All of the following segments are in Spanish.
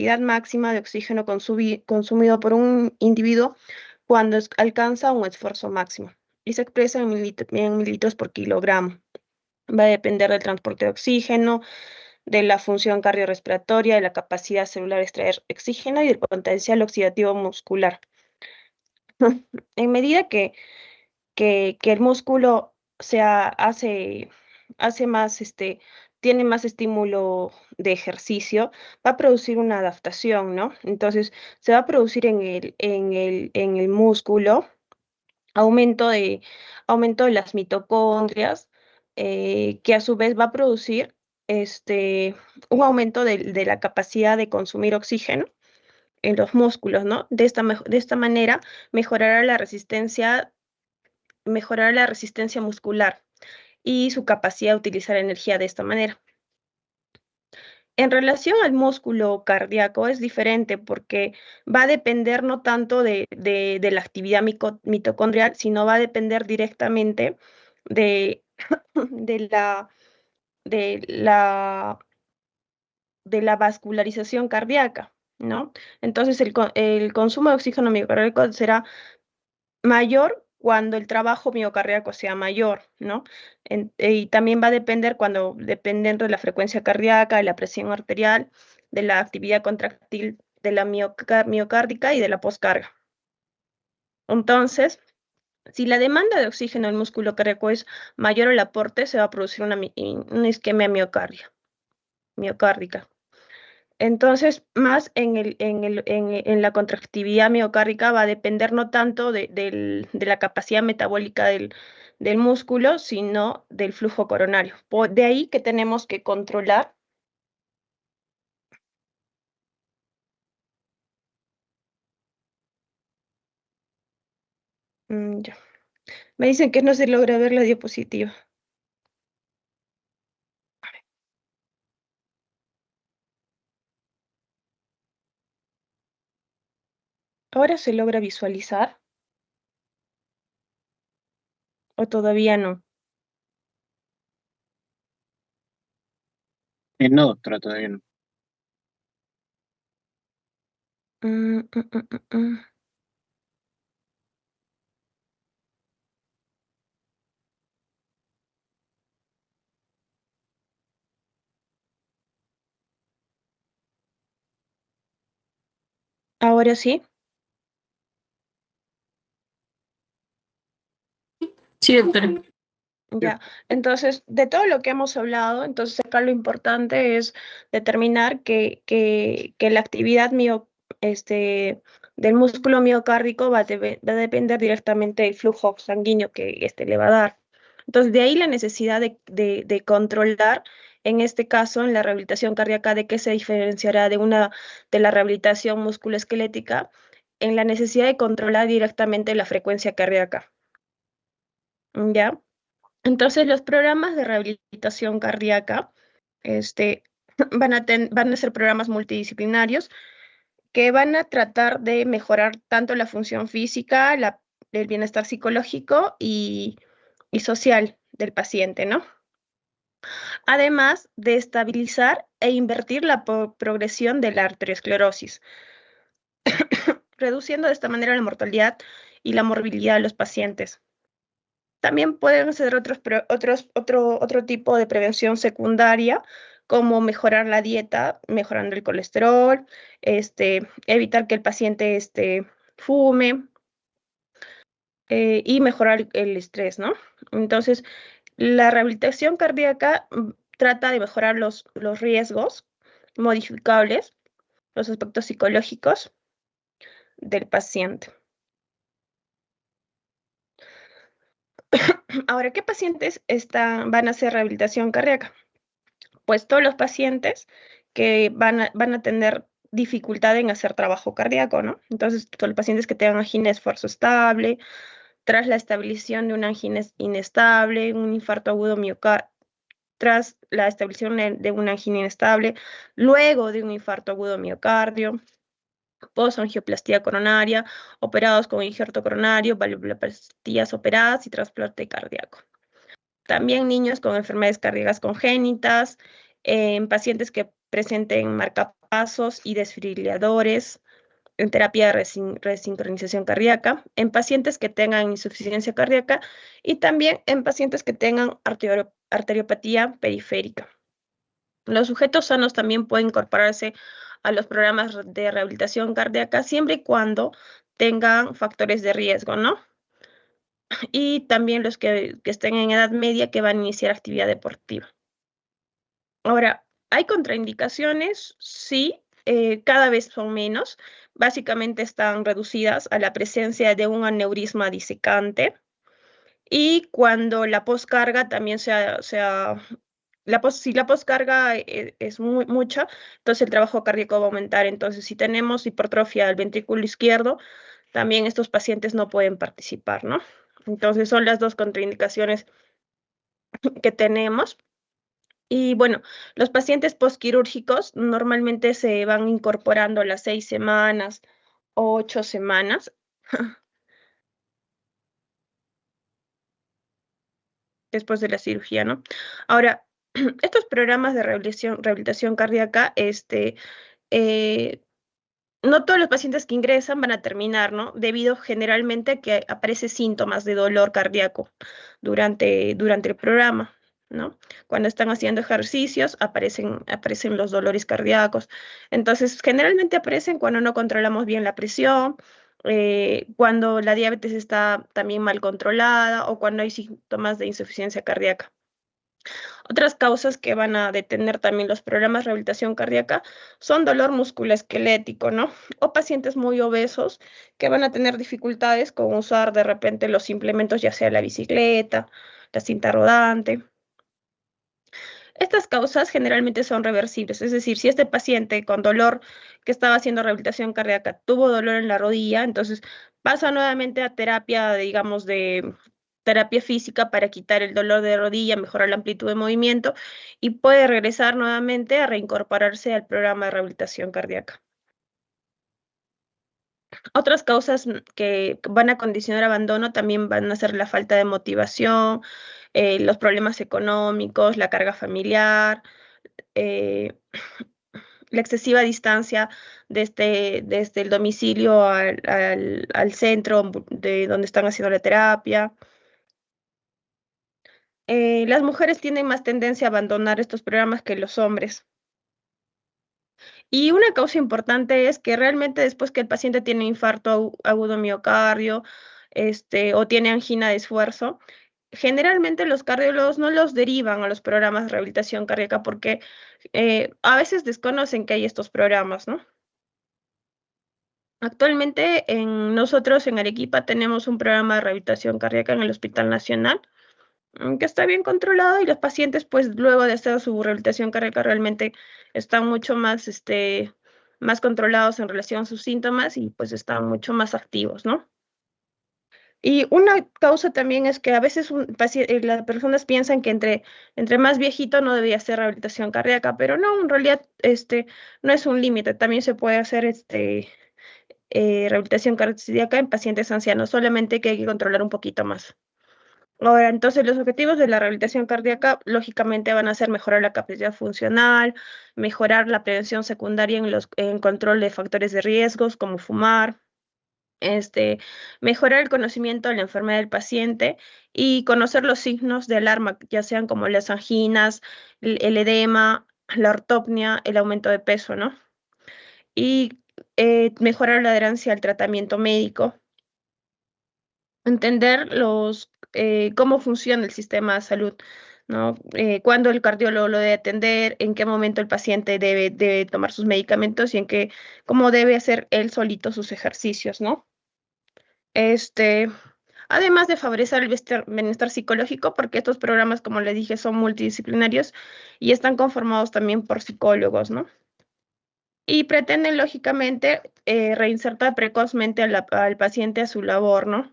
cantidad máxima de oxígeno consumido por un individuo cuando alcanza un esfuerzo máximo y se expresa en mililitros por kilogramo. Va a depender del transporte de oxígeno, de la función cardiorrespiratoria, de la capacidad celular de extraer oxígeno y del potencial oxidativo muscular. En medida que el músculo hace más, tiene más estímulo de ejercicio, va a producir una adaptación, ¿no? Entonces, se va a producir en el músculo aumento de, aumento de las mitocondrias, que a su vez va a producir un aumento de la capacidad de consumir oxígeno en los músculos, ¿no? De esta manera mejorará la resistencia muscular y su capacidad de utilizar energía de esta manera. En relación al músculo cardíaco es diferente porque va a depender no tanto de la actividad mitocondrial, sino va a depender directamente de, de la, de la, de la vascularización cardíaca, ¿no? Entonces el consumo de oxígeno miocardíaco será mayor cuando el trabajo miocardíaco sea mayor, ¿no? Y también va a depender dependiendo de la frecuencia cardíaca, de la presión arterial, de la actividad contractil de la miocárdica y de la poscarga. Entonces, si la demanda de oxígeno en el músculo cardíaco es mayor al aporte, se va a producir una isquemia miocárdica. Entonces, más en la contractividad miocárdica va a depender no tanto de la capacidad metabólica del músculo, sino del flujo coronario. De ahí que tenemos que controlar. Ya. Me dicen que no se logra ver la diapositiva. ¿Ahora se logra visualizar o todavía no? No, doctora, todavía no. Mm, mm, mm, mm, mm. ¿Ahora sí? Sí, doctora. Ya, entonces, de todo lo que hemos hablado, entonces acá lo importante es determinar que la actividad del músculo miocárdico va a depender directamente del flujo sanguíneo que le va a dar. Entonces, de ahí la necesidad de controlar, en este caso, en la rehabilitación cardíaca, de qué se diferenciará de la rehabilitación musculoesquelética, en la necesidad de controlar directamente la frecuencia cardíaca. ¿Ya? Entonces, los programas de rehabilitación cardíaca este, van a ser programas multidisciplinarios que van a tratar de mejorar tanto la función física, el bienestar psicológico y social del paciente, ¿no? Además de estabilizar e invertir la progresión de la arteriosclerosis, reduciendo de esta manera la mortalidad y la morbilidad de los pacientes. También pueden ser otro tipo de prevención secundaria, como mejorar la dieta, mejorando el colesterol, evitar que el paciente fume y mejorar el estrés, ¿no? Entonces, la rehabilitación cardíaca trata de mejorar los riesgos modificables, los aspectos psicológicos del paciente. Ahora, ¿qué pacientes van a hacer rehabilitación cardíaca? Pues todos los pacientes que van a tener dificultad en hacer trabajo cardíaco, ¿no? Entonces, todos los pacientes que tengan angina de esfuerzo estable, tras la estabilización de una angina inestable, un infarto agudo miocardio, tras la estabilización de una angina inestable, luego de un infarto agudo miocardio, posangioplastia coronaria, operados con injerto coronario, valvuloplastías operadas y trasplante cardíaco. También niños con enfermedades cardíacas congénitas, en pacientes que presenten marcapasos y desfibriladores, en terapia de resincronización cardíaca, en pacientes que tengan insuficiencia cardíaca y también en pacientes que tengan arteriopatía periférica. Los sujetos sanos también pueden incorporarse a los programas de rehabilitación cardíaca siempre y cuando tengan factores de riesgo, ¿no? Y también los que estén en edad media que van a iniciar actividad deportiva. Ahora, ¿hay contraindicaciones? Sí, cada vez son menos. Básicamente están reducidas a la presencia de un aneurisma disecante y cuando la poscarga también si la poscarga es mucha, entonces el trabajo cardíaco va a aumentar. Entonces, si tenemos hipertrofia del ventrículo izquierdo, también estos pacientes no pueden participar, ¿no? Entonces, son las dos contraindicaciones que tenemos. Y bueno, los pacientes postquirúrgicos normalmente se van incorporando a las 6 semanas o 8 semanas después de la cirugía, ¿no? Ahora, estos programas de rehabilitación cardíaca, eh, no todos los pacientes que ingresan van a terminar, ¿no? Debido generalmente a que aparecen síntomas de dolor cardíaco durante el programa, ¿no? Cuando están haciendo ejercicios aparecen los dolores cardíacos. Entonces, generalmente aparecen cuando no controlamos bien la presión, cuando la diabetes está también mal controlada o cuando hay síntomas de insuficiencia cardíaca. Otras causas que van a detener también los programas de rehabilitación cardíaca son dolor musculoesquelético, ¿no? O pacientes muy obesos que van a tener dificultades con usar de repente los implementos, ya sea la bicicleta, la cinta rodante. Estas causas generalmente son reversibles, es decir, si este paciente con dolor que estaba haciendo rehabilitación cardíaca tuvo dolor en la rodilla, entonces pasa nuevamente a terapia, digamos, de terapia física para quitar el dolor de rodilla, mejorar la amplitud de movimiento y puede regresar nuevamente a reincorporarse al programa de rehabilitación cardíaca. Otras causas que van a condicionar abandono también van a ser la falta de motivación, los problemas económicos, la carga familiar, eh, la excesiva distancia desde el domicilio al centro de donde están haciendo la terapia. Las mujeres tienen más tendencia a abandonar estos programas que los hombres. Y una causa importante es que realmente después que el paciente tiene infarto agudo miocardio, o tiene angina de esfuerzo, generalmente los cardiólogos no los derivan a los programas de rehabilitación cardíaca porque a veces desconocen que hay estos programas, ¿no? Actualmente nosotros en Arequipa tenemos un programa de rehabilitación cardíaca en el Hospital Nacional que está bien controlado y los pacientes pues luego de hacer su rehabilitación cardíaca realmente están mucho más controlados en relación a sus síntomas y pues están mucho más activos, ¿no? Y una causa también es que a veces las personas piensan que entre más viejito no debía hacer rehabilitación cardíaca, pero no, en realidad no es un límite, también se puede hacer rehabilitación cardíaca en pacientes ancianos, solamente que hay que controlar un poquito más. Ahora, entonces los objetivos de la rehabilitación cardíaca lógicamente van a ser mejorar la capacidad funcional, mejorar la prevención secundaria en control de factores de riesgos como fumar, mejorar el conocimiento de la enfermedad del paciente y conocer los signos de alarma, ya sean como las anginas, el edema, la ortopnia, el aumento de peso, ¿no? Y mejorar la adherencia al tratamiento médico, entender cómo funciona el sistema de salud, ¿no? Cuándo el cardiólogo lo debe atender, en qué momento el paciente debe tomar sus medicamentos y cómo debe hacer él solito sus ejercicios, ¿no? Este, Además de favorecer el bienestar psicológico, porque estos programas, como le dije, son multidisciplinarios y están conformados también por psicólogos, ¿no? Y pretenden, lógicamente, reinsertar precozmente al paciente a su labor, ¿no?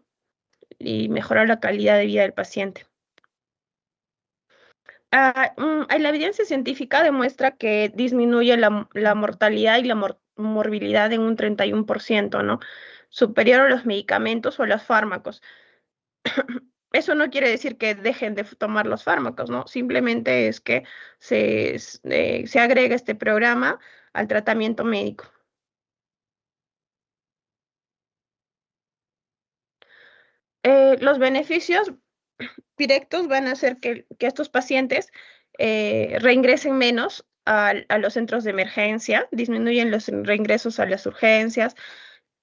Y mejorar la calidad de vida del paciente. La evidencia científica demuestra que disminuye la mortalidad y la morbilidad en un 31%, ¿no? Superior a los medicamentos o a los fármacos. Eso no quiere decir que dejen de tomar los fármacos, ¿no? Simplemente es que se agrega este programa al tratamiento médico. Los beneficios directos van a hacer que estos pacientes reingresen menos a los centros de emergencia, disminuyen los reingresos a las urgencias,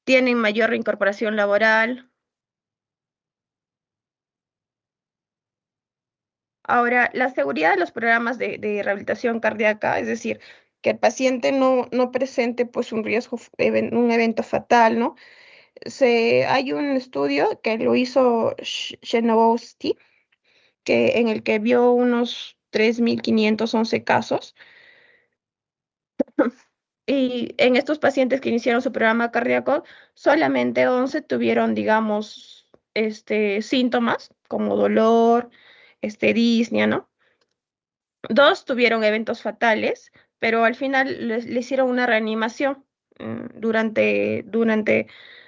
tienen mayor reincorporación laboral. Ahora, la seguridad de los programas de rehabilitación cardíaca, es decir, que el paciente no presente pues un riesgo, un evento fatal, ¿no? Hay un estudio que lo hizo Shenobowski, en el que vio unos 3.511 casos. Y en estos pacientes que iniciaron su programa cardíaco, solamente 11 tuvieron, digamos, síntomas como dolor, disnea, ¿no? 2 tuvieron eventos fatales, pero al final le hicieron una reanimación durante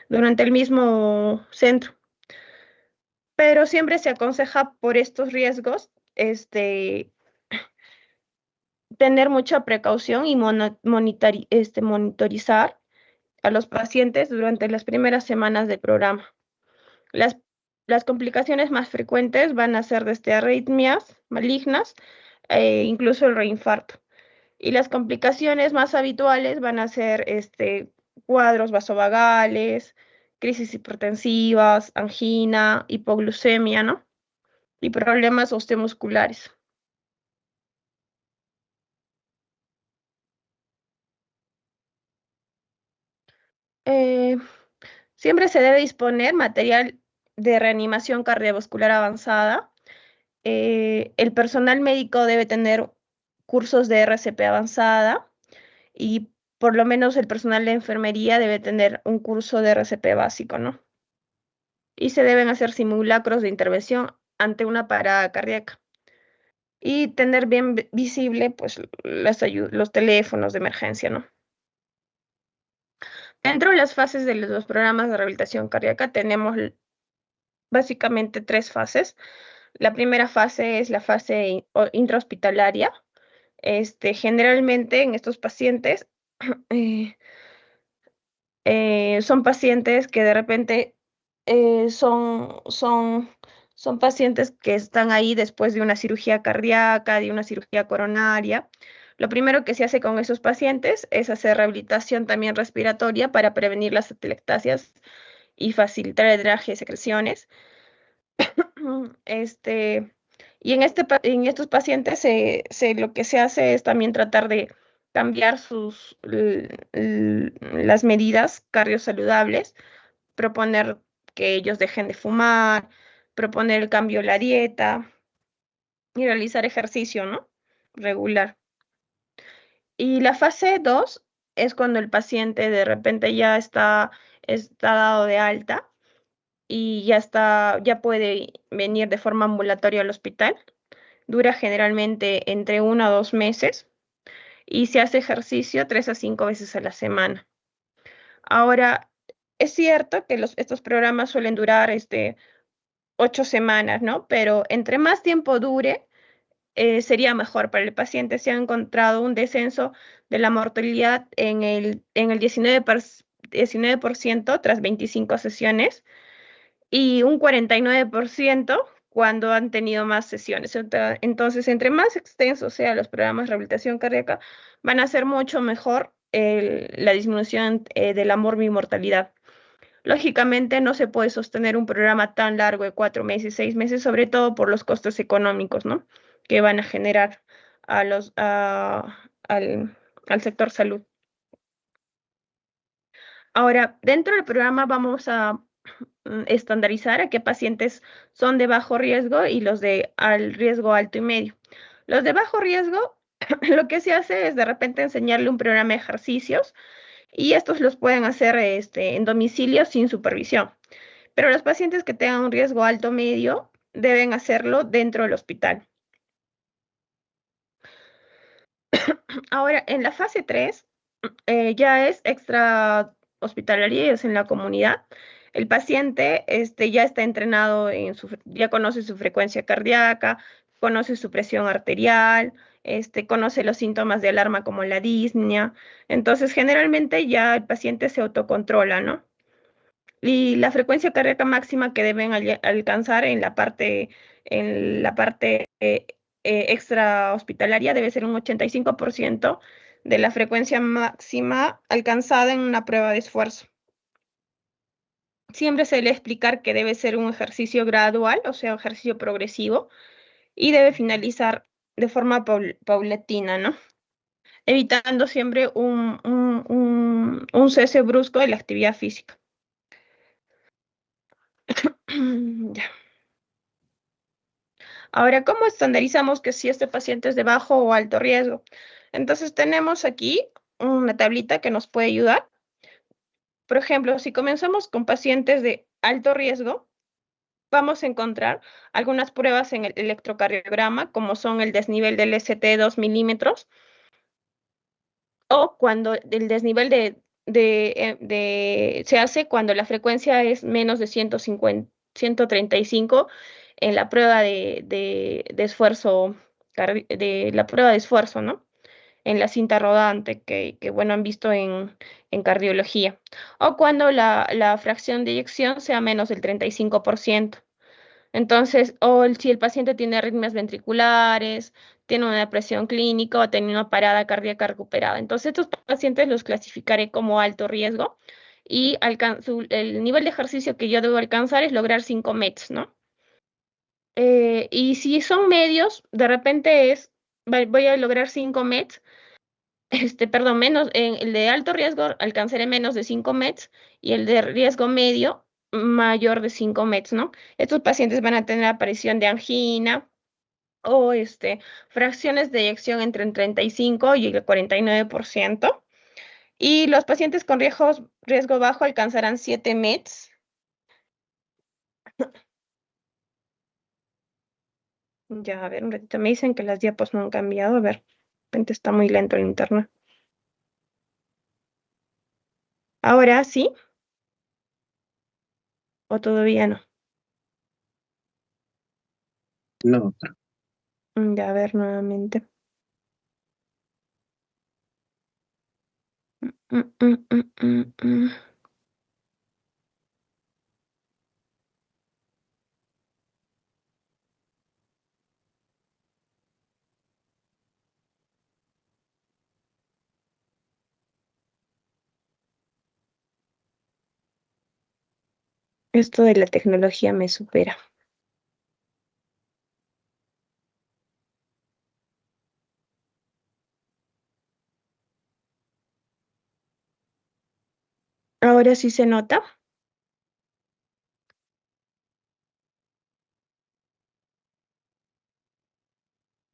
el mismo centro. Pero siempre se aconseja por estos riesgos, tener mucha precaución y monitorizar a los pacientes durante las primeras semanas del programa. Las, las complicaciones más frecuentes van a ser desde arritmias malignas e incluso el reinfarto. Y las complicaciones más habituales van a ser cuadros vasovagales, crisis hipertensivas, angina, hipoglucemia, ¿no? Y problemas osteomusculares. Eh, Siempre se debe disponer material de reanimación cardiovascular avanzada. El personal médico debe tener cursos de RCP avanzada y por lo menos el personal de enfermería debe tener un curso de RCP básico, ¿no? Y se deben hacer simulacros de intervención ante una parada cardíaca y tener bien visible pues los teléfonos de emergencia, ¿no? Dentro de las fases de los programas de rehabilitación cardíaca tenemos básicamente 3 fases. La primera fase es la fase intrahospitalaria. Generalmente en estos pacientes eh, son pacientes que de repente son pacientes que están ahí después de una cirugía cardíaca, de una cirugía coronaria. Lo primero que se hace con esos pacientes es hacer rehabilitación también respiratoria para prevenir las atelectasias y facilitar el drenaje de secreciones. Este, y en estos pacientes lo que se hace es también tratar de cambiar las medidas cardiosaludables, proponer que ellos dejen de fumar, proponer el cambio de la dieta y realizar ejercicio, ¿no? Regular. Y la fase 2 es cuando el paciente de repente está dado de alta y ya puede venir de forma ambulatoria al hospital. Dura generalmente entre 1 a 2 meses y se hace ejercicio 3 a 5 veces a la semana. Ahora, es cierto que estos programas suelen durar 8 semanas, ¿no? Pero entre más tiempo dure, sería mejor para el paciente. Se ha encontrado un descenso de la mortalidad en el 19% tras 25 sesiones y un 49% cuando han tenido más sesiones. Entonces, entre más extensos sean los programas de rehabilitación cardíaca, van a ser mucho mejor la disminución de la morbimortalidad. Lógicamente, no se puede sostener un programa tan largo de 4 meses, 6 meses, sobre todo por los costos económicos, ¿no? Que van a generar al sector salud. Ahora, dentro del programa vamos a estandarizar a qué pacientes son de bajo riesgo y los de al riesgo alto y medio. Los de bajo riesgo, lo que se hace es de repente enseñarle un programa de ejercicios y estos los pueden hacer en domicilio sin supervisión. Pero los pacientes que tengan un riesgo alto o medio deben hacerlo dentro del hospital. Ahora, en la fase 3, ya es extra hospitalaria y es en la comunidad. El paciente ya está entrenado, ya conoce su frecuencia cardíaca, conoce su presión arterial, conoce los síntomas de alarma como la disnea. Entonces, generalmente ya el paciente se autocontrola, ¿no? Y la frecuencia cardíaca máxima que deben alcanzar en la parte extra hospitalaria debe ser un 85% de la frecuencia máxima alcanzada en una prueba de esfuerzo. Siempre se le explicar que debe ser un ejercicio gradual, o sea, ejercicio progresivo, y debe finalizar de forma paulatina, ¿no? Evitando siempre un cese brusco de la actividad física. Ya. Ahora, ¿cómo estandarizamos que si este paciente es de bajo o alto riesgo? Entonces, tenemos aquí una tablita que nos puede ayudar. Por ejemplo, si comenzamos con pacientes de alto riesgo, vamos a encontrar algunas pruebas en el electrocardiograma, como son el desnivel del ST 2 milímetros, o cuando el desnivel se hace cuando la frecuencia es menos de 150, 135 en la prueba de esfuerzo, de la prueba de esfuerzo, ¿no? En la cinta rodante que bueno, han visto en cardiología. O cuando la fracción de eyección sea menos del 35%. Entonces, si el paciente tiene arritmias ventriculares, tiene una depresión clínica o tiene una parada cardíaca recuperada. Entonces, estos pacientes los clasificaré como alto riesgo y el nivel de ejercicio que yo debo alcanzar es lograr 5 METs, ¿no? Y si son medios, de repente voy a lograr 5 METs, perdón, en el de alto riesgo alcanzaré menos de 5 METs y el de riesgo medio mayor de 5 METs, ¿no? Estos pacientes van a tener aparición de angina o fracciones de eyección entre el 35 y el 49%. Y los pacientes con riesgo bajo alcanzarán 7 METs. Ya, a ver, un ratito. Me dicen que las diapos no han cambiado. A ver, de repente está muy lento el internet. Ahora sí, o todavía no. No, Ya, a ver nuevamente. Mm, mm, mm, mm, mm. Esto de la tecnología me supera. Ahora sí se nota.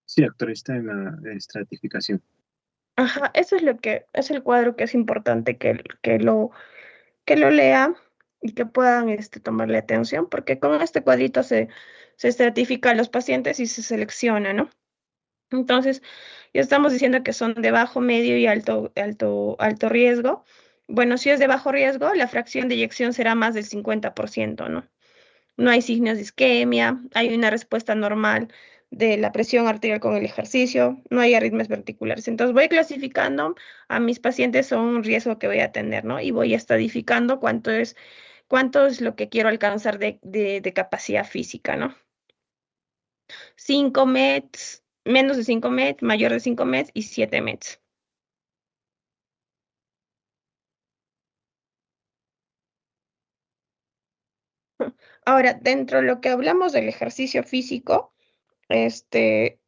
sí, doctor, está en la estratificación. Ajá, eso es lo que es el cuadro que es importante que lo lea y que puedan tomarle atención, porque con este cuadrito se estratifica a los pacientes y se selecciona, ¿no? Entonces, ya estamos diciendo que son de bajo, medio y alto riesgo. Bueno, si es de bajo riesgo, la fracción de eyección será más del 50%, ¿no? No hay signos de isquemia, hay una respuesta normal de la presión arterial con el ejercicio, no hay arritmias ventriculares. Entonces voy clasificando a mis pacientes según un riesgo que voy a tener, ¿no? Y voy estadificando cuánto es lo que quiero alcanzar de capacidad física, ¿no? 5 METs, menos de 5 METs, mayor de 5 METs y 7 METs. Ahora, dentro de lo que hablamos del ejercicio físico, el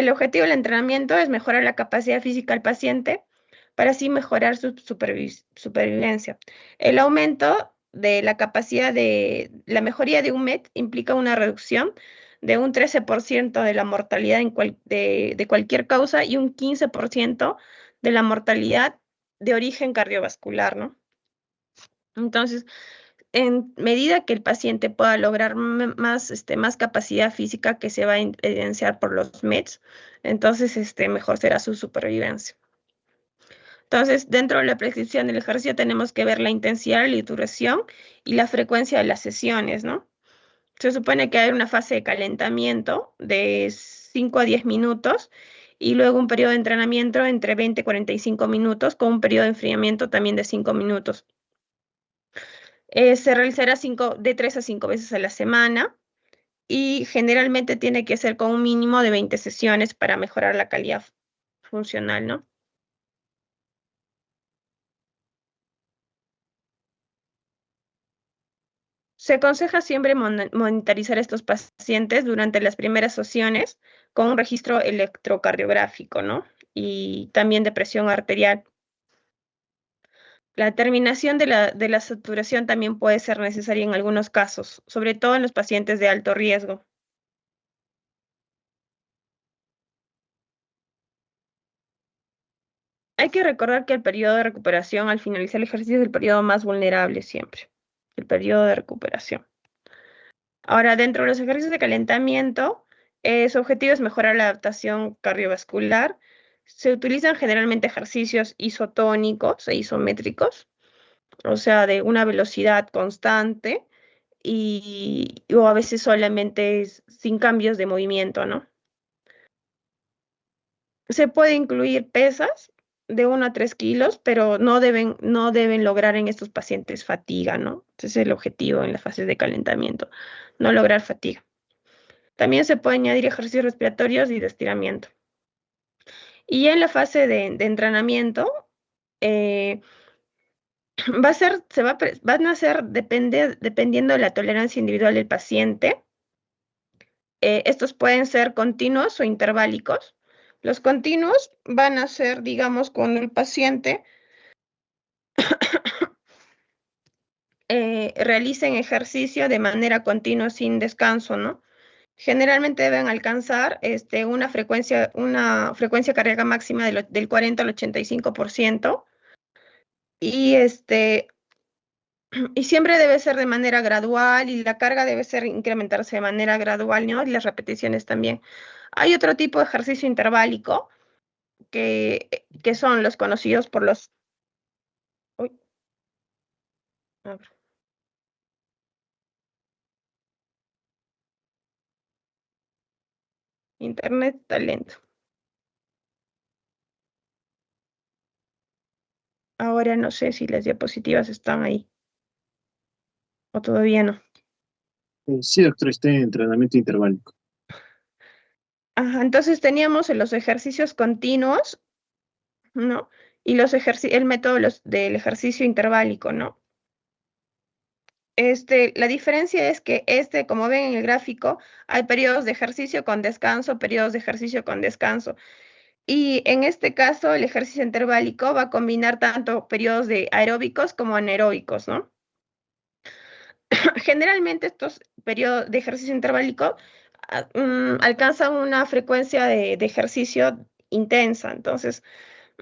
objetivo del entrenamiento es mejorar la capacidad física del paciente para así mejorar su supervivencia. El aumento de la capacidad la mejoría de un MET implica una reducción de un 13% de la mortalidad de cualquier causa y un 15% de la mortalidad de origen cardiovascular, ¿no? Entonces, en medida que el paciente pueda lograr más capacidad física que se va a evidenciar por los METs, entonces mejor será su supervivencia. Entonces, dentro de la prescripción del ejercicio tenemos que ver la intensidad, la duración y la frecuencia de las sesiones, ¿no? Se supone que hay una fase de calentamiento de 5 a 10 minutos y luego un periodo de entrenamiento entre 20 y 45 minutos con un periodo de enfriamiento también de 5 minutos. Se realizará de 3 a 5 veces a la semana y generalmente tiene que ser con un mínimo de 20 sesiones para mejorar la calidad funcional, ¿no? Se aconseja siempre monitorizar a estos pacientes durante las primeras sesiones con un registro electrocardiográfico, ¿no? Y también de presión arterial. La determinación de la saturación también puede ser necesaria en algunos casos, sobre todo en los pacientes de alto riesgo. Hay que recordar que el periodo de recuperación al finalizar el ejercicio es el periodo más vulnerable siempre, el periodo de recuperación. Ahora, dentro de los ejercicios de calentamiento, su objetivo es mejorar la adaptación cardiovascular. Se utilizan generalmente ejercicios isotónicos e isométricos, o sea, de una velocidad constante o a veces solamente sin cambios de movimiento, ¿no? Se puede incluir pesas de 1 a 3 kilos, pero no deben lograr en estos pacientes fatiga, ¿no? Ese es el objetivo en las fases de calentamiento, no lograr fatiga. También se puede añadir ejercicios respiratorios y de estiramiento. Y ya en la fase de entrenamiento, eh, van a ser dependiendo de la tolerancia individual del paciente. Estos pueden ser continuos o interválicos. Los continuos van a ser, digamos, cuando el paciente realicen ejercicio de manera continua sin descanso, ¿no? Generalmente deben alcanzar una frecuencia cardíaca máxima del 40 al 85%. Y, y siempre debe ser de manera gradual y la carga debe ser incrementarse de manera gradual, ¿no? Y las repeticiones también. Hay otro tipo de ejercicio interválico que son los conocidos por los... Uy, a ver. Internet talento. Ahora no sé si las diapositivas están ahí o todavía no. Sí, doctor, está en entrenamiento interválico. Ajá, entonces teníamos los ejercicios continuos, ¿no? Y el método del ejercicio interválico, ¿no? La diferencia es que como ven en el gráfico, hay periodos de ejercicio con descanso, periodos de ejercicio con descanso. Y en este caso, el ejercicio interválico va a combinar tanto periodos de aeróbicos como anaeróbicos, ¿no? Generalmente estos periodos de ejercicio interválico alcanzan una frecuencia de ejercicio intensa. Entonces,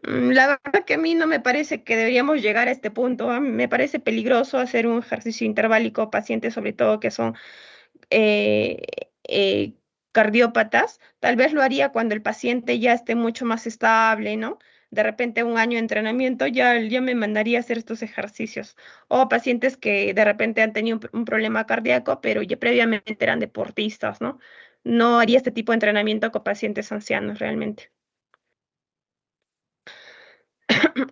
la verdad que a mí no me parece que deberíamos llegar a este punto. Me parece peligroso hacer un ejercicio interválico, pacientes sobre todo que son eh, eh, cardiópatas. Tal vez lo haría cuando el paciente ya esté mucho más estable, ¿no? De repente un año de entrenamiento ya me mandaría a hacer estos ejercicios. O pacientes que de repente han tenido un problema cardíaco, pero ya previamente eran deportistas, ¿no? No haría este tipo de entrenamiento con pacientes ancianos realmente.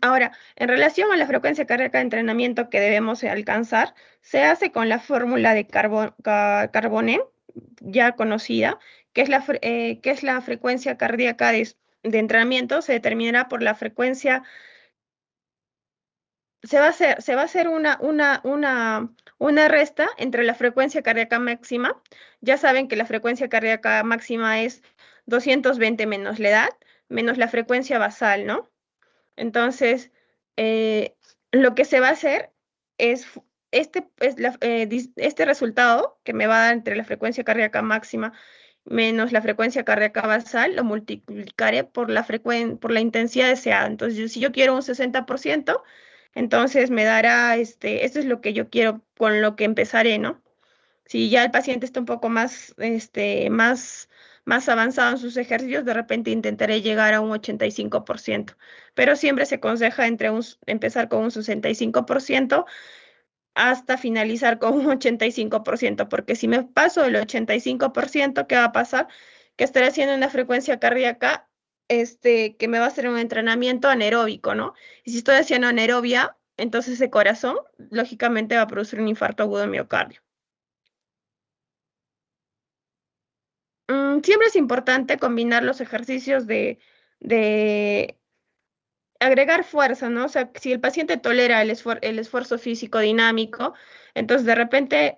Ahora, en relación a la frecuencia cardíaca de entrenamiento que debemos alcanzar, se hace con la fórmula de Carboné, ya conocida, que es la frecuencia cardíaca de entrenamiento, se determinará por la frecuencia, se va a hacer una resta entre la frecuencia cardíaca máxima. Ya saben que la frecuencia cardíaca máxima es 220 menos la edad, menos la frecuencia basal, ¿no? Entonces, lo que se va a hacer es este resultado que me va a dar entre la frecuencia cardíaca máxima menos la frecuencia cardíaca basal, lo multiplicaré por por la intensidad deseada. Entonces, si yo quiero un 60%, entonces me dará, esto es lo que yo quiero, con lo que empezaré, ¿no? Si ya el paciente está un poco más avanzado en sus ejercicios, de repente intentaré llegar a un 85%, pero siempre se aconseja empezar con un 65% hasta finalizar con un 85%, porque si me paso el 85%, ¿qué va a pasar? Que estaré haciendo una frecuencia cardíaca que me va a hacer un entrenamiento anaeróbico, ¿no? Y si estoy haciendo anaerobia, entonces el corazón, lógicamente, va a producir un infarto agudo de miocardio. Siempre es importante combinar los ejercicios de agregar fuerza, ¿no? O sea, si el paciente tolera el esfuerzo físico dinámico, entonces de repente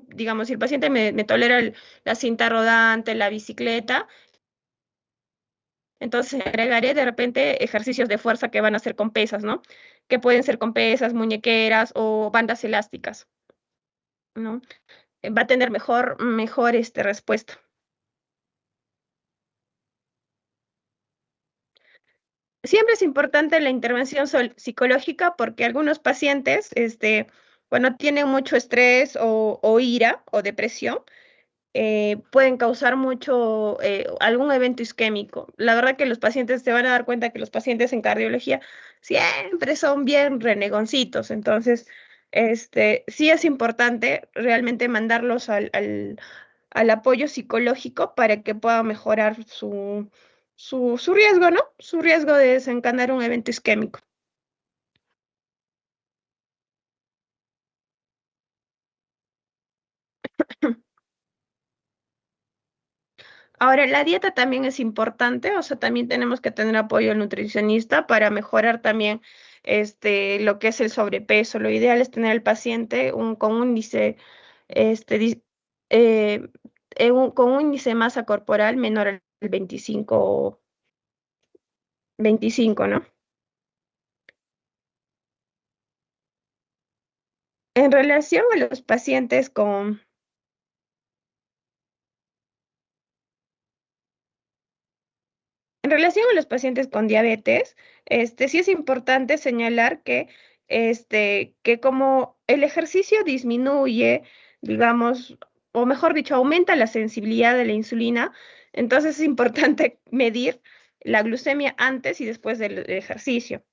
digamos, si el paciente me tolera la cinta rodante, la bicicleta, entonces agregaré de repente ejercicios de fuerza que van a ser con pesas, ¿no? Que pueden ser con pesas, muñequeras o bandas elásticas, ¿no? Va a tener mejor respuesta. Siempre es importante la intervención psicológica porque algunos pacientes, cuando tienen mucho estrés o ira o depresión, pueden causar algún evento isquémico. La verdad que los pacientes se van a dar cuenta que los pacientes en cardiología siempre son bien renegoncitos. Entonces, sí es importante realmente mandarlos al apoyo psicológico para que pueda mejorar su riesgo, ¿no? Su riesgo de desencadenar un evento isquémico. Ahora, la dieta también es importante, o sea, también tenemos que tener apoyo del nutricionista para mejorar también lo que es el sobrepeso. Lo ideal es tener al paciente con un índice, este, dis- eh, con un índice de masa corporal menor al 25, ¿no? En relación a los pacientes En relación a los pacientes con diabetes, sí es importante señalar que como el ejercicio disminuye, digamos, o mejor dicho, aumenta la sensibilidad de la insulina, entonces es importante medir la glucemia antes y después del ejercicio.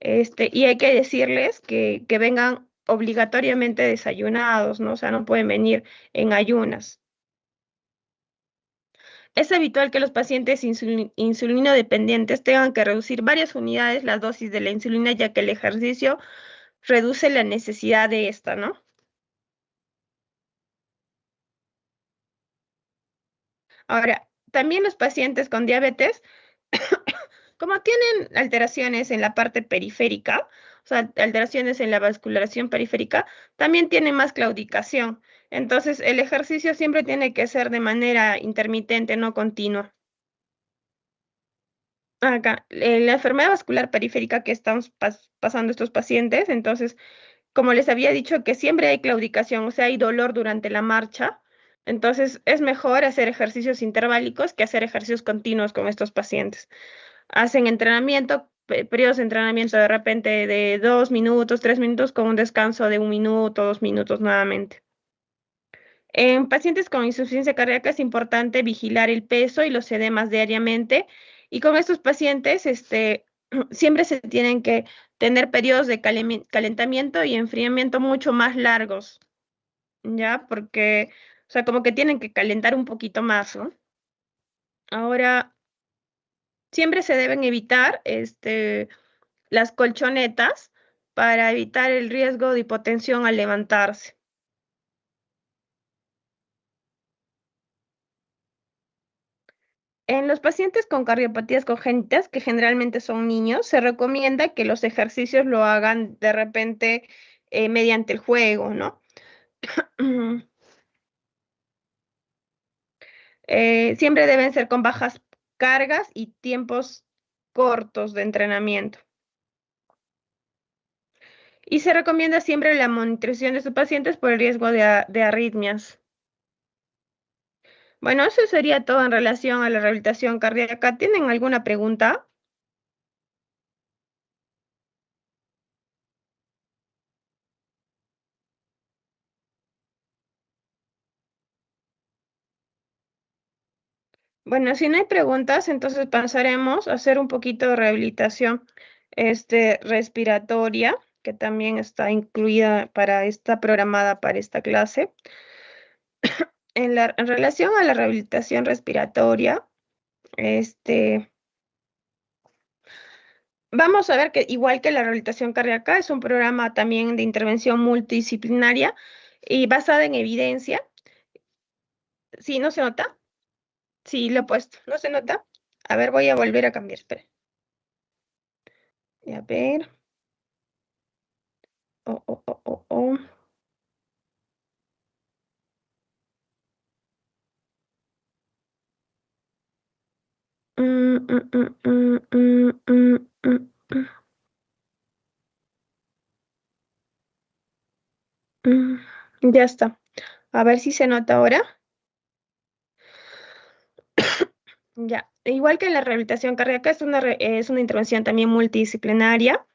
Y hay que decirles que vengan obligatoriamente desayunados, ¿no? O sea, no pueden venir en ayunas. Es habitual que los pacientes insulino dependientes tengan que reducir varias unidades la dosis de la insulina, ya que el ejercicio reduce la necesidad de esta, ¿no? Ahora, también los pacientes con diabetes, como tienen alteraciones en la parte periférica, o sea, alteraciones en la vascularización periférica, también tienen más claudicación. Entonces, el ejercicio siempre tiene que ser de manera intermitente, no continua. Acá, la enfermedad vascular periférica que estamos pasando estos pacientes, entonces, como les había dicho, que siempre hay claudicación, o sea, hay dolor durante la marcha, entonces es mejor hacer ejercicios interválicos que hacer ejercicios continuos con estos pacientes. Hacen entrenamiento, periodos de entrenamiento de repente de 2 minutos, 3 minutos, con un descanso de 1 minuto, 2 minutos nuevamente. En pacientes con insuficiencia cardíaca es importante vigilar el peso y los edemas diariamente. Y con estos pacientes, siempre se tienen que tener periodos de calentamiento y enfriamiento mucho más largos, ¿ya? Porque, o sea, como que tienen que calentar un poquito más, ¿no? Ahora, siempre se deben evitar, las colchonetas para evitar el riesgo de hipotensión al levantarse. En los pacientes con cardiopatías congénitas, que generalmente son niños, se recomienda que los ejercicios lo hagan de repente mediante el juego, ¿no? Siempre deben ser con bajas cargas y tiempos cortos de entrenamiento. Y se recomienda siempre la monitorización de sus pacientes por el riesgo de arritmias. Bueno, eso sería todo en relación a la rehabilitación cardíaca. ¿Tienen alguna pregunta? Bueno, si no hay preguntas, entonces pasaremos a hacer un poquito de rehabilitación respiratoria. que también está incluida está programada para esta clase. En relación a la rehabilitación respiratoria, vamos a ver que igual que la rehabilitación cardíaca, es un programa también de intervención multidisciplinaria y basada en evidencia. ¿Sí, no se nota? Sí, lo he puesto. ¿No se nota? A ver, voy a volver a cambiar. Espera. A ver. Oh, oh, oh, oh, oh. Mm, mm, mm, mm, mm, mm, mm, mm. Ya está. A ver si se nota ahora. Ya. Igual que la rehabilitación cardíaca, es una intervención también multidisciplinaria,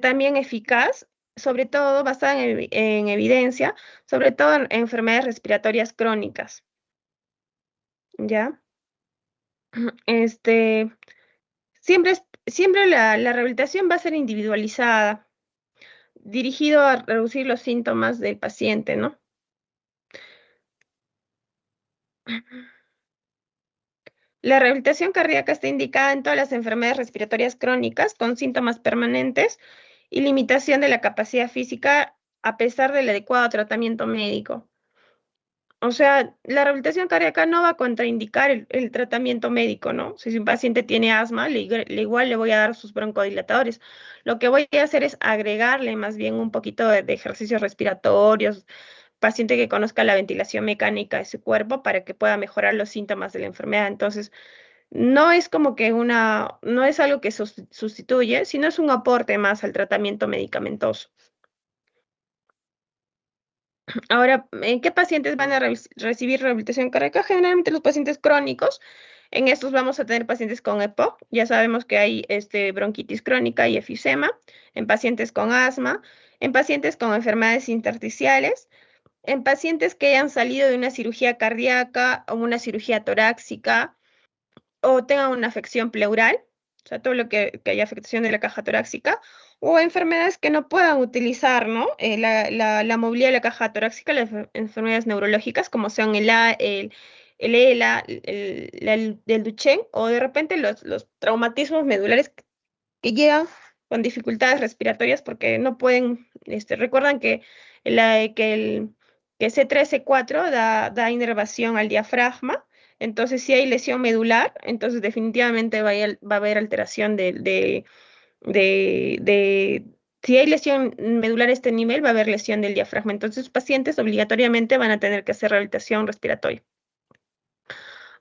también eficaz, sobre todo basada en evidencia, sobre todo en enfermedades respiratorias crónicas. ¿Ya? Este, siempre la rehabilitación va a ser individualizada, dirigido a reducir los síntomas del paciente, ¿no? La rehabilitación cardíaca está indicada en todas las enfermedades respiratorias crónicas con síntomas permanentes y limitación de la capacidad física a pesar del adecuado tratamiento médico. O sea, la rehabilitación cardíaca no va a contraindicar el tratamiento médico, ¿no? Si un paciente tiene asma, igual le voy a dar sus broncodilatadores. Lo que voy a hacer es agregarle más bien un poquito de ejercicios respiratorios, paciente que conozca la ventilación mecánica de su cuerpo para que pueda mejorar los síntomas de la enfermedad. Entonces, no es como que no es algo que sustituye, sino es un aporte más al tratamiento medicamentoso. Ahora, ¿en qué pacientes van a recibir rehabilitación cardíaca? Generalmente los pacientes crónicos. En estos vamos a tener pacientes con EPOC. Ya sabemos que hay bronquitis crónica y efisema. En pacientes con asma, en pacientes con enfermedades intersticiales, en pacientes que hayan salido de una cirugía cardíaca o una cirugía torácica o tengan una afección pleural, o sea, todo lo que haya afectación de la caja torácica, o enfermedades que no puedan utilizar, ¿no? La movilidad de la caja torácica, las enfermedades neurológicas, como son el ELA, el Duchenne, o de repente los traumatismos medulares que llegan con dificultades respiratorias porque no pueden, recuerdan que C3, C4 da inervación al diafragma. Entonces, si hay lesión medular, entonces definitivamente va a haber alteración si hay lesión medular a este nivel, va a haber lesión del diafragma. Entonces, los pacientes obligatoriamente van a tener que hacer rehabilitación respiratoria.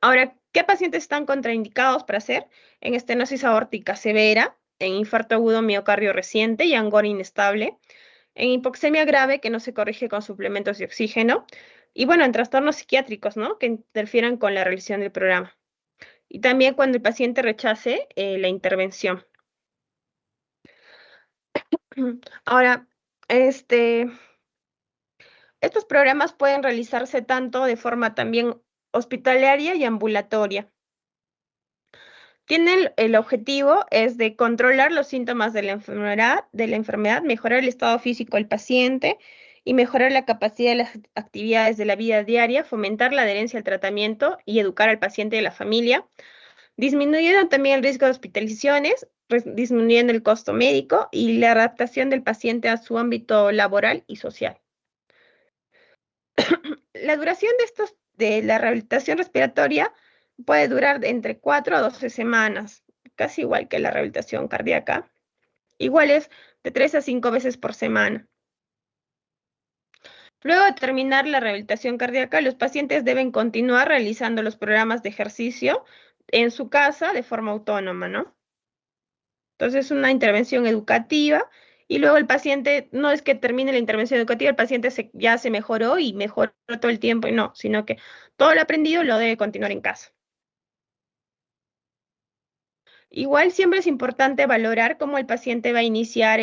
Ahora, ¿qué pacientes están contraindicados para hacer? En estenosis aórtica severa, en infarto agudo miocardio reciente y angor inestable, en hipoxemia grave que no se corrige con suplementos de oxígeno, y bueno, en trastornos psiquiátricos, ¿no? Que interfieran con la realización del programa. Y también cuando el paciente rechace la intervención. Ahora, estos programas pueden realizarse tanto de forma también hospitalaria y ambulatoria. Tienen el objetivo es de controlar los síntomas de la enfermedad, mejorar el estado físico del paciente y mejorar la capacidad de las actividades de la vida diaria, fomentar la adherencia al tratamiento y educar al paciente y a la familia, disminuyendo también el riesgo de hospitalizaciones, disminuyendo el costo médico y la adaptación del paciente a su ámbito laboral y social. La duración de la rehabilitación respiratoria puede durar entre 4 a 12 semanas, casi igual que la rehabilitación cardíaca. Igual es de 3 a 5 veces por semana. Luego de terminar la rehabilitación cardíaca, los pacientes deben continuar realizando los programas de ejercicio en su casa de forma autónoma, ¿no? Entonces, es una intervención educativa y luego el paciente, no es que termine la intervención educativa, el paciente ya se mejoró y mejoró todo el tiempo y no, sino que todo lo aprendido lo debe continuar en casa. Igual siempre es importante valorar cómo el paciente va a iniciar,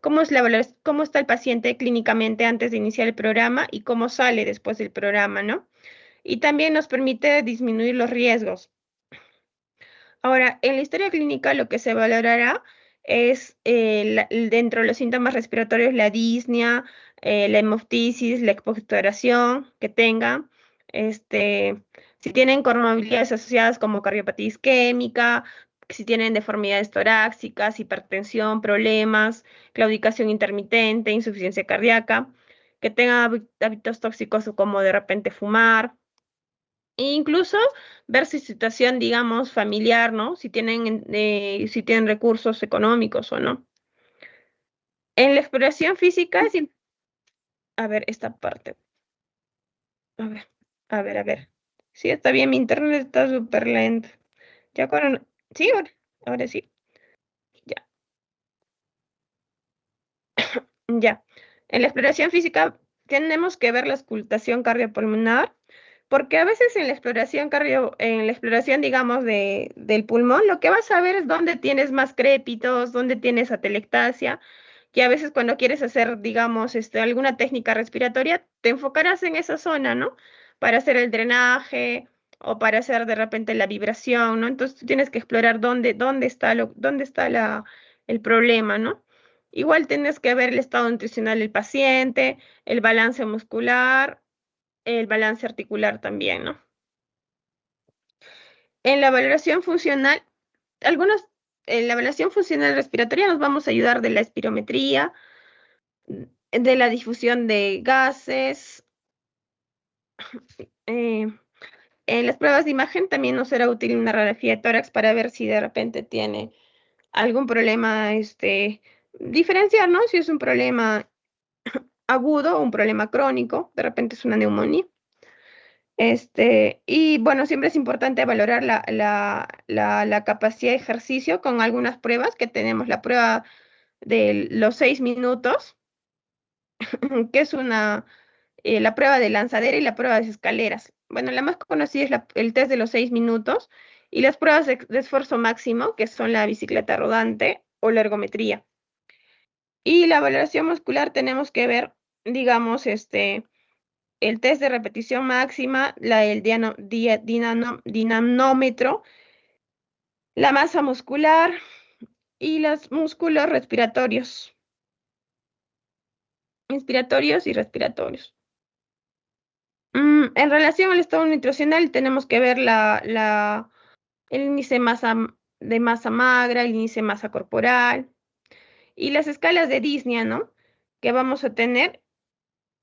cómo está el paciente clínicamente antes de iniciar el programa y cómo sale después del programa, ¿no? Y también nos permite disminuir los riesgos. Ahora, en la historia clínica lo que se valorará es dentro de los síntomas respiratorios la disnea, la hemoptisis, la expectoración que tenga, si tienen comorbilidades asociadas como cardiopatía isquémica, si tienen deformidades torácicas, hipertensión, problemas, claudicación intermitente, insuficiencia cardíaca, que tengan hábitos tóxicos como de repente fumar, e incluso ver su situación, digamos, familiar, ¿no? Si tienen recursos económicos o no. En la exploración física a ver, esta parte. A ver, a ver. Sí, está bien, mi internet está súper lento. Ya cuando... Sí, ahora sí. Ya, ya. En la exploración física tenemos que ver la auscultación cardiopulmonar, porque a veces en la en la exploración, digamos, del pulmón, lo que vas a ver es dónde tienes más crépitos, dónde tienes atelectasia, y a veces cuando quieres hacer, digamos, alguna técnica respiratoria, te enfocarás en esa zona, ¿no? Para hacer el drenaje o para hacer de repente la vibración, ¿no? Entonces tú tienes que explorar dónde está el problema, ¿no? Igual tienes que ver el estado nutricional del paciente, el balance muscular, el balance articular también, ¿no? En la valoración funcional, algunos, en la evaluación funcional respiratoria nos vamos a ayudar de la espirometría, de la difusión de gases. eh, en las pruebas de imagen también nos será útil una radiografía de tórax para ver si de repente tiene algún problema, diferenciar, ¿no? Si es un problema agudo o un problema crónico, de repente es una neumonía. Y bueno, siempre es importante valorar la capacidad de ejercicio con algunas pruebas que tenemos. La prueba de los 6 minutos, que es la prueba de lanzadera y la prueba de escaleras. Bueno, la más conocida es el test de los 6 minutos y las pruebas de esfuerzo máximo, que son la bicicleta rodante o la ergometría. Y la valoración muscular tenemos que ver, digamos, el test de repetición máxima, el dinamómetro, la masa muscular y los músculos inspiratorios y respiratorios. En relación al estado nutricional, tenemos que ver el índice de masa magra, el índice de masa corporal y las escalas de disnea, ¿no? Que vamos a tener,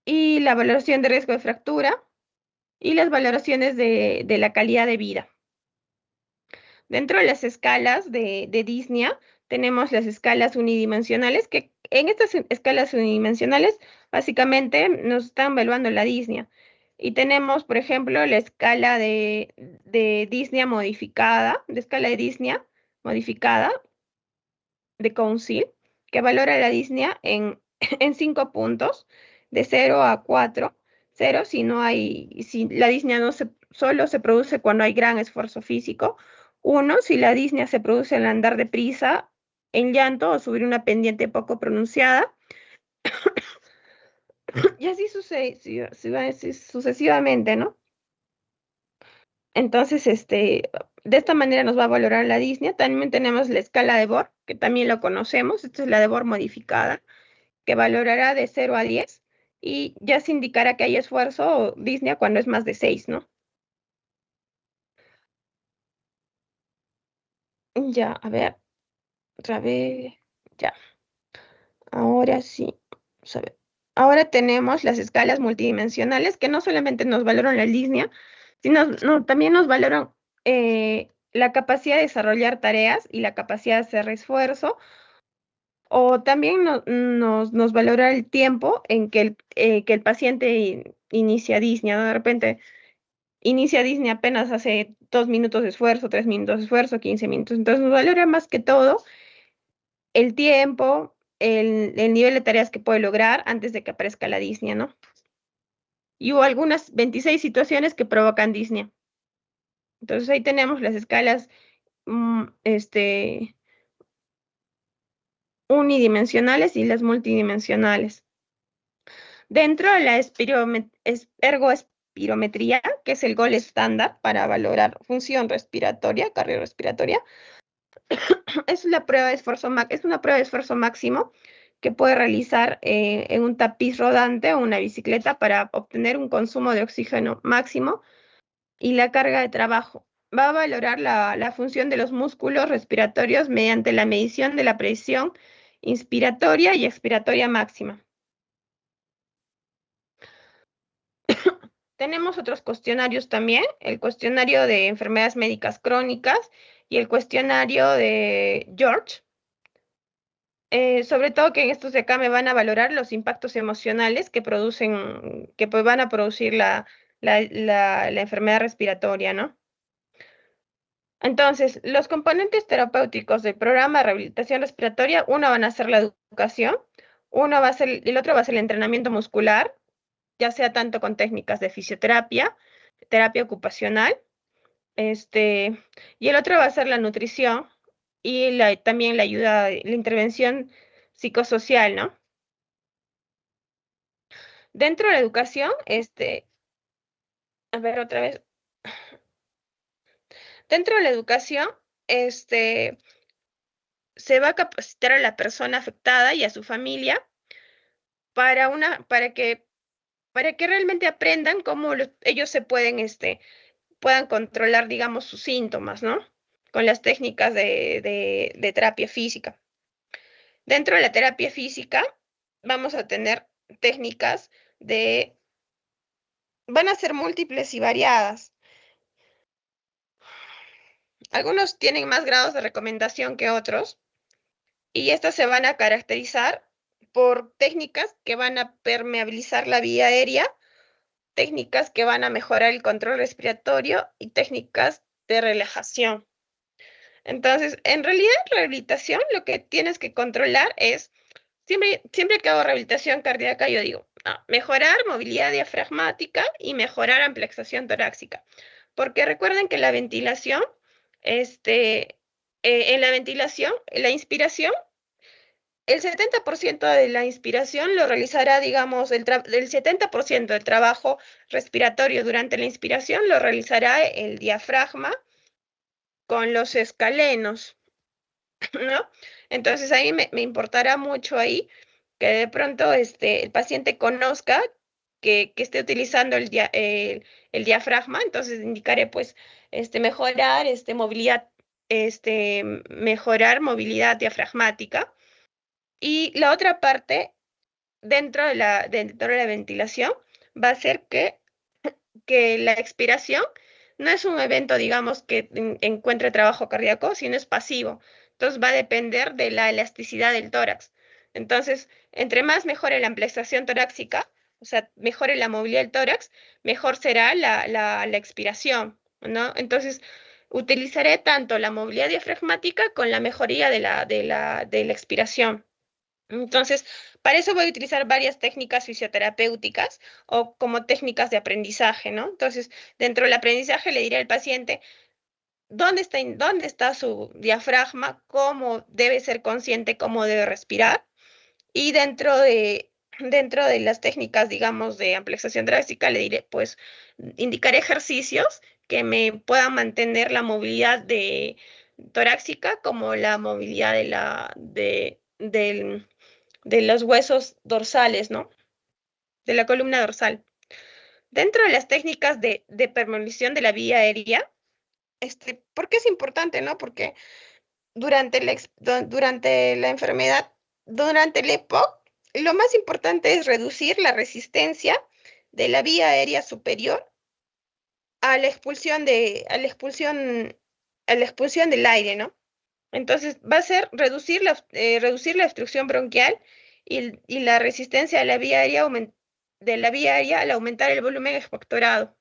y la valoración de riesgo de fractura y las valoraciones de la calidad de vida. Dentro de las escalas de disnea, tenemos las escalas unidimensionales, que en estas escalas unidimensionales básicamente nos están evaluando la disnea. Y tenemos, por ejemplo, la escala de disnea modificada, de escala de disnea modificada de Council, que valora la disnea en 5 puntos, de 0 a 4. 0 si la disnea solo se produce cuando hay gran esfuerzo físico. 1 si la disnea se produce al andar deprisa, en llanto o subir una pendiente poco pronunciada. Y así sucesivamente, ¿no? Entonces, de esta manera nos va a valorar la disnea. También tenemos la escala de Bohr, que también lo conocemos. Esta es la de Bohr modificada, que valorará de 0 a 10 y ya se indicará que hay esfuerzo o disnea cuando es más de 6, ¿no? Ya, a ver, otra vez, ya, ahora sí, vamos a ver. Ahora tenemos las escalas multidimensionales que no solamente nos valoran la disnea, sino también nos valoran la capacidad de desarrollar tareas y la capacidad de hacer esfuerzo, o también nos valora el tiempo en que el paciente inicia disnea, ¿no? De repente inicia disnea apenas hace 2 minutos de esfuerzo, 3 minutos de esfuerzo, 15 minutos. Entonces nos valora más que todo el tiempo, el nivel de tareas que puede lograr antes de que aparezca la disnea, ¿no? Y hubo algunas 26 situaciones que provocan disnea. Entonces ahí tenemos las escalas unidimensionales y las multidimensionales. Dentro de la ergoespirometría, que es el gol estándar para valorar función respiratoria, cardiorrespiratoria, es la prueba de esfuerzo, es una prueba de esfuerzo máximo que puede realizar en un tapiz rodante o una bicicleta para obtener un consumo de oxígeno máximo y la carga de trabajo. Va a valorar la función de los músculos respiratorios mediante la medición de la presión inspiratoria y expiratoria máxima. Tenemos otros cuestionarios también, el cuestionario de enfermedades médicas crónicas y el cuestionario de George. Sobre todo que en estos de acá me van a valorar los impactos emocionales que producen, que pues van a producir la enfermedad respiratoria, ¿no? Entonces, los componentes terapéuticos del programa de rehabilitación respiratoria, uno van a ser la educación, uno va a ser, el otro va a ser el entrenamiento muscular, ya sea tanto con técnicas de fisioterapia, terapia ocupacional, y el otro va a ser la nutrición y también la ayuda, la intervención psicosocial, ¿no? Dentro de la educación, a ver otra vez, dentro de la educación, se va a capacitar a la persona afectada y a su familia para que realmente aprendan cómo ellos se pueden, puedan controlar, digamos, sus síntomas, ¿no? Con las técnicas de terapia física. Dentro de la terapia física vamos a tener técnicas van a ser múltiples y variadas. Algunos tienen más grados de recomendación que otros y estas se van a caracterizar por técnicas que van a permeabilizar la vía aérea, técnicas que van a mejorar el control respiratorio y técnicas de relajación. Entonces, en realidad, en rehabilitación lo que tienes que controlar es, siempre que hago rehabilitación cardíaca, yo digo, mejorar movilidad diafragmática y mejorar ampliación torácica. Porque recuerden que la ventilación, en la ventilación, la inspiración, el 70% de la inspiración lo realizará, digamos, el 70% del trabajo respiratorio durante la inspiración lo realizará el diafragma con los escalenos, ¿no? Entonces ahí me importará mucho ahí que de pronto el paciente conozca que esté utilizando el diafragma, entonces indicaré pues mejorar movilidad, mejorar movilidad diafragmática. Y la otra parte, dentro de la ventilación, va a ser que la expiración no es un evento, digamos, que encuentre trabajo cardíaco, sino es pasivo. Entonces va a depender de la elasticidad del tórax. Entonces, entre más mejore la ampliación torácica, o sea, mejore la movilidad del tórax, mejor será la expiración, ¿no? Entonces, utilizaré tanto la movilidad diafragmática con la mejoría de la expiración. Entonces, para eso voy a utilizar varias técnicas fisioterapéuticas o como técnicas de aprendizaje, ¿no? Entonces, dentro del aprendizaje le diré al paciente dónde está su diafragma, cómo debe ser consciente, cómo debe respirar. Y dentro de las técnicas, digamos, de ampliación torácica, le diré, pues, indicaré ejercicios que me puedan mantener la movilidad torácica como la movilidad de los huesos dorsales, ¿no? De la columna dorsal. Dentro de las técnicas de permeabilización de la vía aérea, ¿por qué es importante, no? Porque durante la enfermedad, durante el EPOC, lo más importante es reducir la resistencia de la vía aérea superior a la expulsión a la expulsión del aire, ¿no? Entonces, va a ser reducir la obstrucción bronquial y la resistencia de la vía aérea al aumentar el volumen expectorado.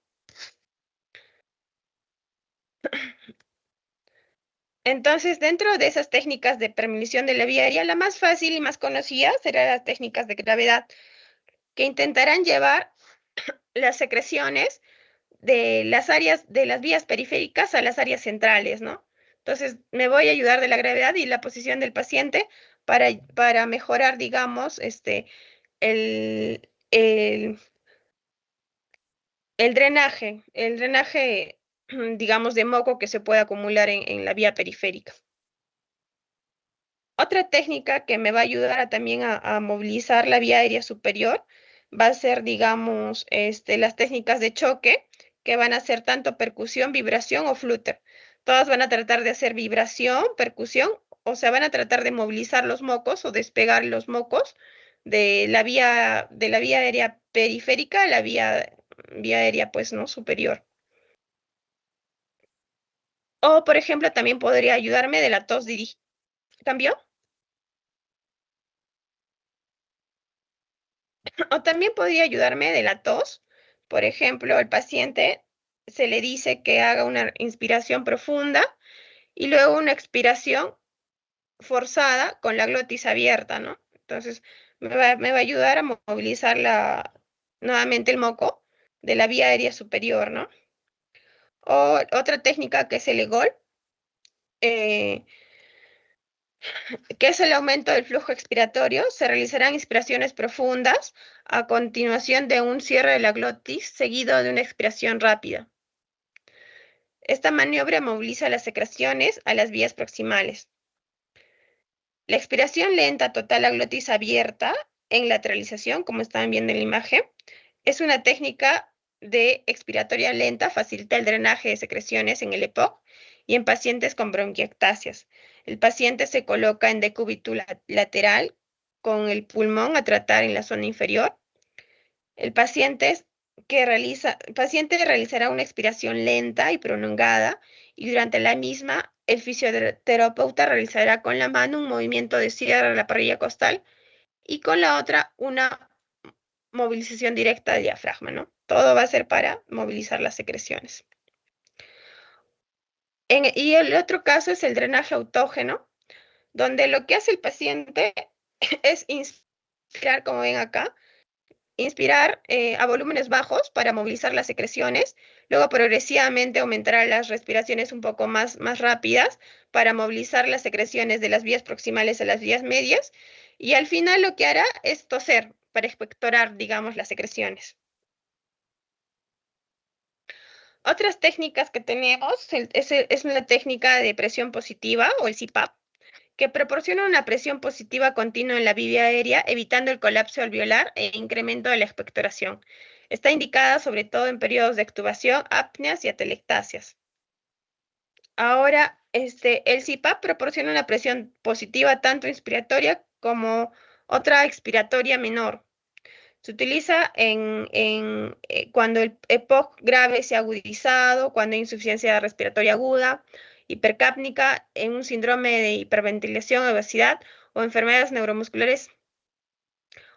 Entonces, dentro de esas técnicas de permeabilización de la vía aérea, la más fácil y más conocida serán las técnicas de gravedad, que intentarán llevar las secreciones de las áreas, de las vías periféricas a las áreas centrales, ¿no? Entonces, me voy a ayudar de la gravedad y la posición del paciente para mejorar, digamos, el, el, el drenaje, digamos, de moco que se puede acumular en la vía periférica. Otra técnica que me va a ayudar también a movilizar la vía aérea superior va a ser, digamos, las técnicas de choque, que van a ser tanto percusión, vibración o flúter. Todas van a tratar de hacer vibración, percusión, o sea, van a tratar de movilizar los mocos o despegar los mocos de la vía aérea periférica a la vía aérea, pues, ¿no? Superior. O, por ejemplo, también podría ayudarme de la tos dirigida. ¿Cambió? O también podría ayudarme de la tos. Por ejemplo, al paciente se le dice que haga una inspiración profunda y luego una expiración forzada con la glotis abierta, ¿no? Entonces, me va a ayudar a movilizar nuevamente el moco de la vía aérea superior, ¿no? O otra técnica que es el EGOL, eh, que es el aumento del flujo expiratorio. Se realizarán inspiraciones profundas a continuación de un cierre de la glotis seguido de una expiración rápida. Esta maniobra moviliza las secreciones a las vías proximales. La expiración lenta total a glotis abierta en lateralización, como están viendo en la imagen, es una técnica de expiratoria lenta, facilita el drenaje de secreciones en el EPOC y en pacientes con bronquiectasias. El paciente se coloca en decúbito lateral con el pulmón a tratar en la zona inferior. El paciente realizará una expiración lenta y prolongada y durante la misma el fisioterapeuta realizará con la mano un movimiento de cierre de la parrilla costal y con la otra una movilización directa del diafragma, ¿no? Todo va a ser para movilizar las secreciones. Y el otro caso es el drenaje autógeno, donde lo que hace el paciente es inspirar, como ven acá, inspirar a volúmenes bajos para movilizar las secreciones, luego progresivamente aumentar las respiraciones un poco más rápidas para movilizar las secreciones de las vías proximales a las vías medias, y al final lo que hará es toser para expectorar, digamos, las secreciones. Otras técnicas que tenemos es una técnica de presión positiva o el CPAP, que proporciona una presión positiva continua en la vía aérea, evitando el colapso alveolar e incremento de la expectoración. Está indicada sobre todo en periodos de extubación, apneas y atelectasias. Ahora, el CPAP proporciona una presión positiva tanto inspiratoria como otra expiratoria menor. Se utiliza cuando el EPOC grave se ha agudizado, cuando hay insuficiencia respiratoria aguda, hipercápnica, en un síndrome de hiperventilación, obesidad o enfermedades neuromusculares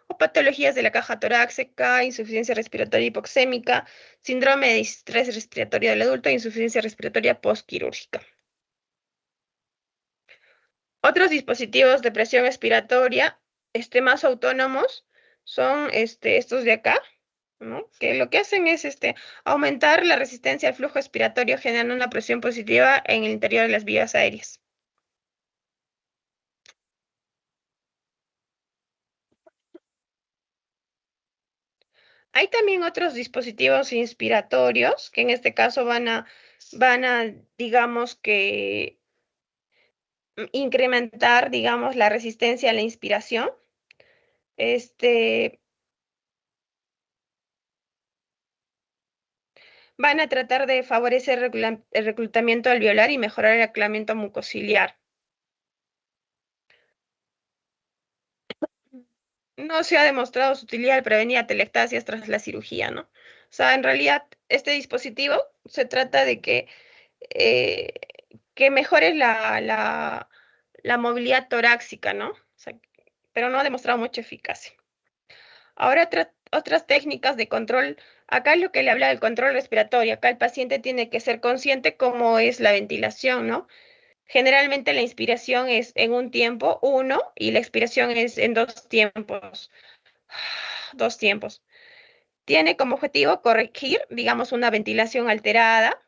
o patologías de la caja torácica, insuficiencia respiratoria hipoxémica, síndrome de estrés respiratorio del adulto e insuficiencia respiratoria postquirúrgica. Otros dispositivos de presión expiratoria más autónomos son estos de acá, ¿no? Que lo que hacen es aumentar la resistencia al flujo expiratorio, generando una presión positiva en el interior de las vías aéreas. Hay también otros dispositivos inspiratorios que en este caso van a digamos que, incrementar, digamos, la resistencia a la inspiración. Van a tratar de favorecer el reclutamiento alveolar y mejorar el aclaramiento mucociliar. No se ha demostrado su utilidad al prevenir atelectasias tras la cirugía, ¿no? O sea, en realidad, este dispositivo se trata de eh, que mejore la movilidad torácica, ¿no? O sea, pero no ha demostrado mucha eficacia. Ahora, otras técnicas de control. Acá es lo que le habla del control respiratorio. Acá el paciente tiene que ser consciente cómo es la ventilación, ¿no? Generalmente la inspiración es en un tiempo, uno, y la expiración es en dos tiempos. Dos tiempos. Tiene como objetivo corregir, digamos, una ventilación alterada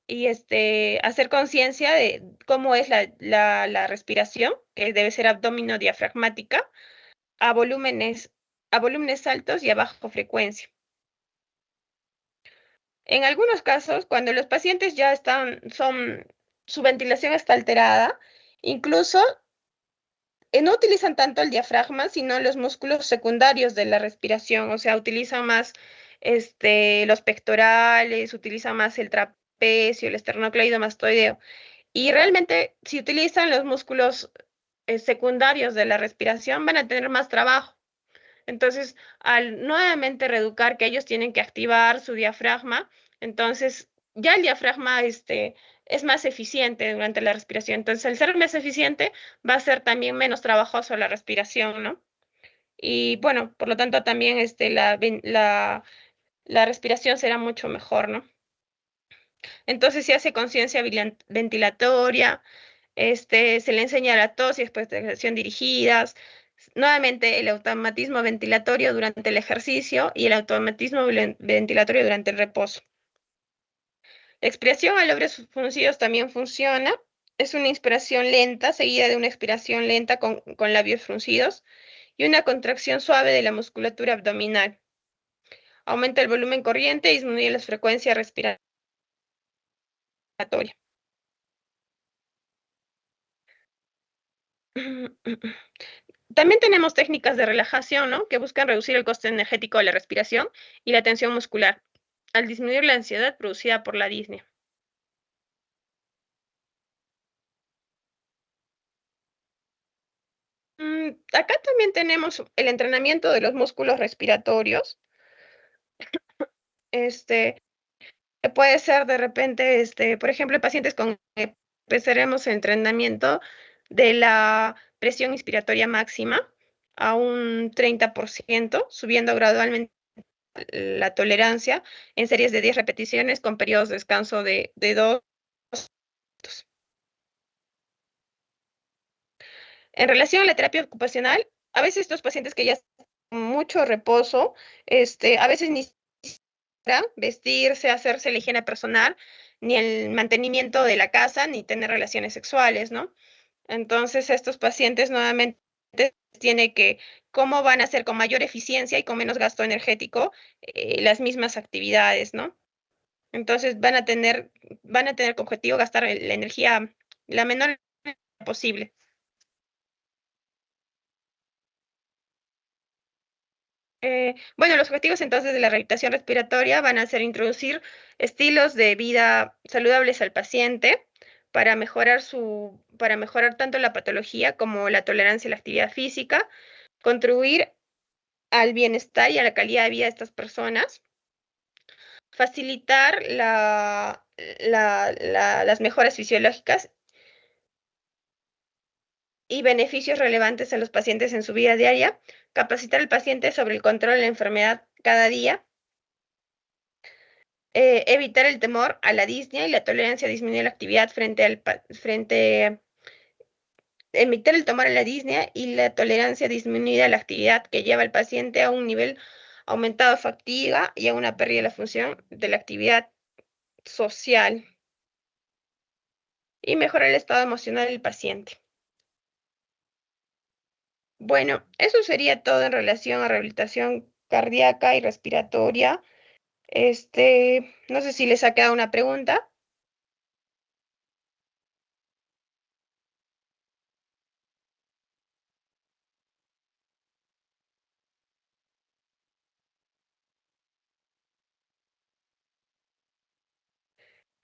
y hacer conciencia de cómo es la respiración, que debe ser abdomino-diafragmática, a volúmenes, a volúmenes altos y a baja frecuencia. En algunos casos, cuando los pacientes ya su ventilación está alterada, incluso no utilizan tanto el diafragma, sino los músculos secundarios de la respiración, o sea, utilizan más los pectorales, utilizan más el trapecio, el esternocleidomastoideo. Y realmente, si utilizan los músculos secundarios de la respiración, van a tener más trabajo. Entonces, al nuevamente reeducar que ellos tienen que activar su diafragma, entonces ya el diafragma es más eficiente durante la respiración. Entonces, al ser más eficiente, va a ser también menos trabajoso la respiración, ¿no? Y bueno, por lo tanto, también la respiración será mucho mejor, ¿no? Entonces, se hace conciencia ventilatoria, se le enseña la tos y expectoración dirigidas, nuevamente el automatismo ventilatorio durante el ejercicio y el automatismo ventilatorio durante el reposo. La expiración a labios fruncidos también funciona. Es una inspiración lenta seguida de una expiración lenta con labios fruncidos y una contracción suave de la musculatura abdominal. Aumenta el volumen corriente y disminuye la frecuencia respiratoria. También tenemos técnicas de relajación, ¿no? Que buscan reducir el coste energético de la respiración y la tensión muscular, al disminuir la ansiedad producida por la disnea. Acá también tenemos el entrenamiento de los músculos respiratorios. Este, puede ser de repente, por ejemplo, en pacientes con empezaremos el entrenamiento de la presión inspiratoria máxima a un 30%, subiendo gradualmente la tolerancia en series de 10 repeticiones con periodos de descanso de 2 minutos. En relación a la terapia ocupacional, a veces estos pacientes que ya están con mucho reposo, a veces ni siquiera vestirse, hacerse la higiene personal, ni el mantenimiento de la casa, ni tener relaciones sexuales, ¿no? Entonces, estos pacientes nuevamente tiene que, cómo van a hacer con mayor eficiencia y con menos gasto energético las mismas actividades, ¿no? Entonces, van a tener como objetivo gastar la energía la menor posible. Bueno, los objetivos entonces de la rehabilitación respiratoria van a ser introducir estilos de vida saludables al paciente para mejorar tanto la patología como la tolerancia a la actividad física, contribuir al bienestar y a la calidad de vida de estas personas, facilitar las mejoras fisiológicas y beneficios relevantes a los pacientes en su vida diaria, capacitar al paciente sobre el control de la enfermedad cada día, evitar el temor a la disnea y la tolerancia a disminuir la actividad evitar el temor a la disnea y la tolerancia disminuida a la actividad que lleva al paciente a un nivel aumentado de fatiga y a una pérdida de la función de la actividad social y mejorar el estado emocional del paciente. Bueno, eso sería todo en relación a rehabilitación cardíaca y respiratoria. No sé si les ha quedado una pregunta.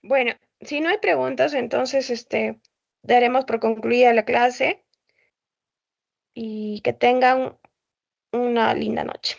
Bueno, si no hay preguntas, entonces daremos por concluida la clase y que tengan una linda noche.